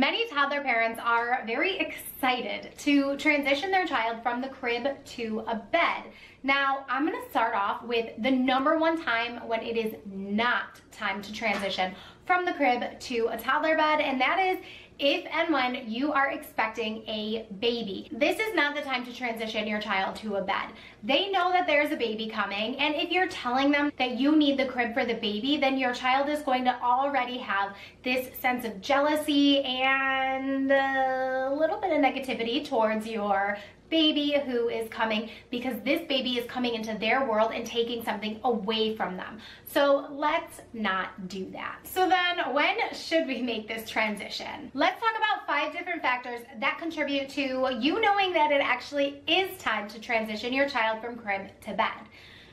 Many toddler parents are very excited to transition their child from the crib to a bed. Now, I'm gonna start off with the number one time when it is not time to transition from the crib to a toddler bed, and that is if and when you are expecting a baby. This is not the time to transition your child to a bed. They know that there's a baby coming, and if you're telling them that you need the crib for the baby, then your child is going to already have this sense of jealousy and a little bit of negativity towards your baby who is coming, because this baby is coming into their world and taking something away from them. So let's not do that. So then, when should we make this transition? Let's talk about 5 different factors that contribute to you knowing that it actually is time to transition your child from crib to bed.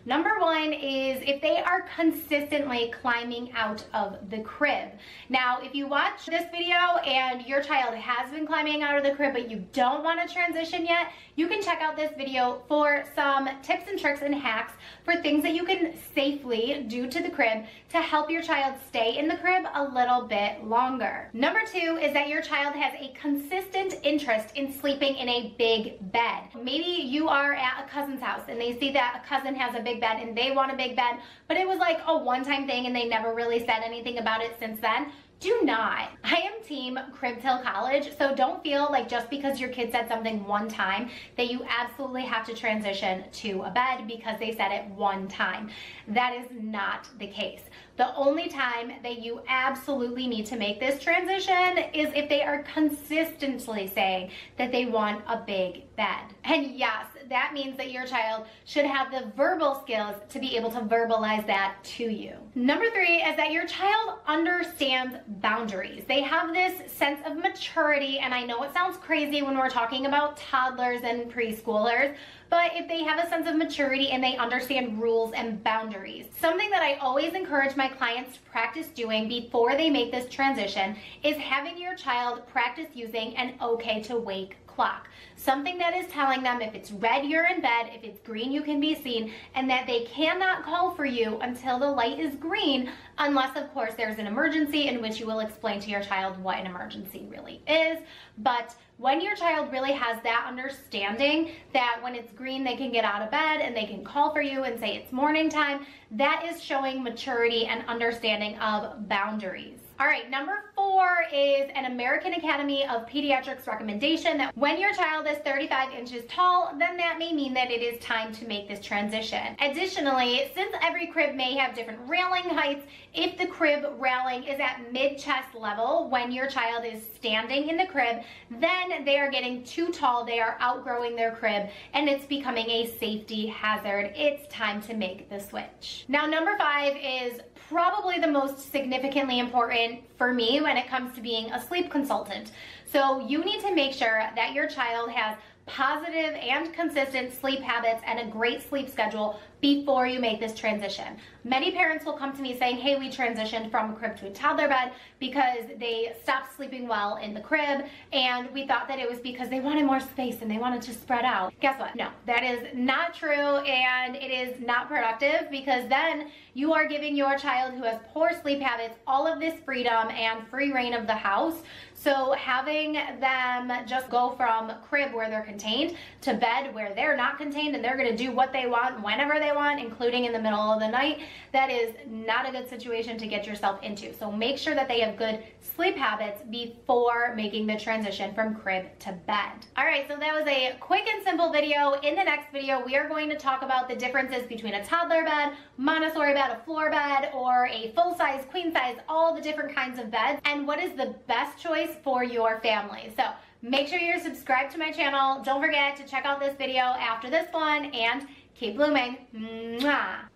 Number 1 is if they are consistently climbing out of the crib. Now, if you watch this video and your child has been climbing out of the crib but you don't want to transition yet, you can check out this video for some tips and tricks and hacks for things that you can safely do to the crib to help your child stay in the crib a little bit longer. Number 2 is that your child has a consistent interest in sleeping in a big bed. Maybe you are at a cousin's house and they see that a cousin has a big bed and they want a big bed, but it was like a one-time thing and they never really said anything about it since then. Do not. I am team crib till college, so don't feel like just because your kid said something one time that you absolutely have to transition to a bed because they said it one time. That is not the case. The only time that you absolutely need to make this transition is if they are consistently saying that they want a big bed. And yes, that means that your child should have the verbal skills to be able to verbalize that to you. Number 3 is that your child understands boundaries. They have this sense of maturity, and I know it sounds crazy when we're talking about toddlers and preschoolers, but if they have a sense of maturity and they understand rules and boundaries. Something that I always encourage my clients to practice doing before they make this transition is having your child practice using an okay to wake clock. Something that is telling them if it's red, you're in bed, if it's green, you can be seen, and that they cannot call for you until the light is green, unless of course there's an emergency, in which you will explain to your child what an emergency really is. But when your child really has that understanding that when it's green they can get out of bed and they can call for you and say it's morning time, that is showing maturity and understanding of boundaries. All right, number 4 is an American Academy of Pediatrics recommendation that when your child is 35 inches tall, then that may mean that it is time to make this transition. Additionally, since every crib may have different railing heights, if the crib railing is at mid-chest level when your child is standing in the crib, then they are getting too tall, they are outgrowing their crib, and it's becoming a safety hazard. It's time to make the switch. Now, number 5 is probably the most significantly important for me when it comes to being a sleep consultant. So you need to make sure that your child has positive and consistent sleep habits and a great sleep schedule before you make this transition. Many parents will come to me saying, hey, we transitioned from a crib to a toddler bed because they stopped sleeping well in the crib, and we thought that it was because they wanted more space and they wanted to spread out. Guess what? No, that is not true, and it is not productive, because then you are giving your child who has poor sleep habits all of this freedom and free reign of the house. So having them just go from crib where they're contained to bed where they're not contained and they're gonna do what they want whenever they want, including in the middle of the night, that is not a good situation to get yourself into. So make sure that they have good sleep habits before making the transition from crib to bed. All right, so that was a quick and simple video. In the next video, we are going to talk about the differences between a toddler bed, Montessori bed, a floor bed, or a full-size, queen size, all the different kinds of beds, and what is the best choice for your family. So make sure you're subscribed to my channel. Don't forget to check out this video after this one, and keep blooming. Mwah.